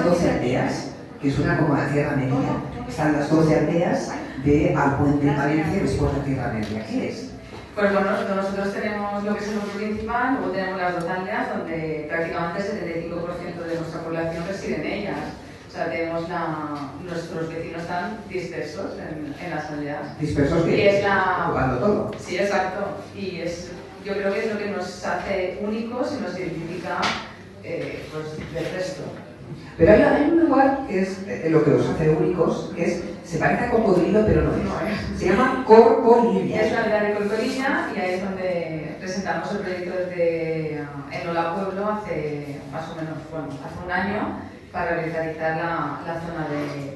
12 aldeas, que suena como la Tierra Media. Están las 12 aldeas de Alpuente, Valencia y después la Tierra Media. ¿Qué es? Pues bueno, nosotros tenemos lo que es el núcleo principal, luego tenemos las 2 aldeas donde prácticamente el 75% de nuestra población reside en ellas. O sea, tenemos nuestros vecinos están dispersos en las aldeas. Dispersos que y es jugando todo. Sí, exacto. Y yo creo que es lo que nos hace únicos y nos identifica pues, del resto. Pero hay un lugar que es lo que los hace únicos, que se parece a Cocodrilo, pero no es. Se llama Corcolilla. Es la aldea de Corcolilla y ahí es donde presentamos el proyecto desde Enola Pueblo hace más o menos, hace un año, para revitalizar la zona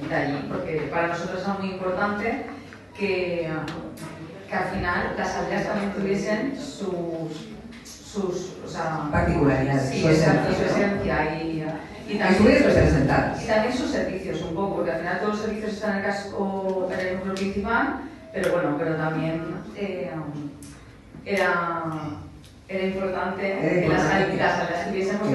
de allí, porque para nosotros es muy importante que al final las aldeas también tuviesen sus particularidades, sí, su esencia y también sus servicios un poco, porque al final todos los servicios están en el núcleo principal, pero también era importante que las aldeas tuviesen pues,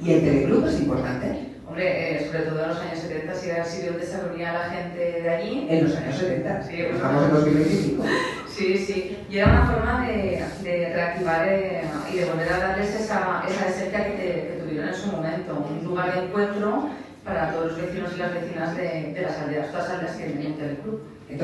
¿Y el teleclub es importante? Hombre, sobre todo en los años 70, si era el sitio donde se reunía la gente de allí. En los años 70, sí, estamos en 2025. Sí, y era una forma de reactivar y de volver a darles esa esencia que tuvieron en su momento, un lugar de encuentro para todos los vecinos y las vecinas de las aldeas, todas las aldeas que tienen un teleclub.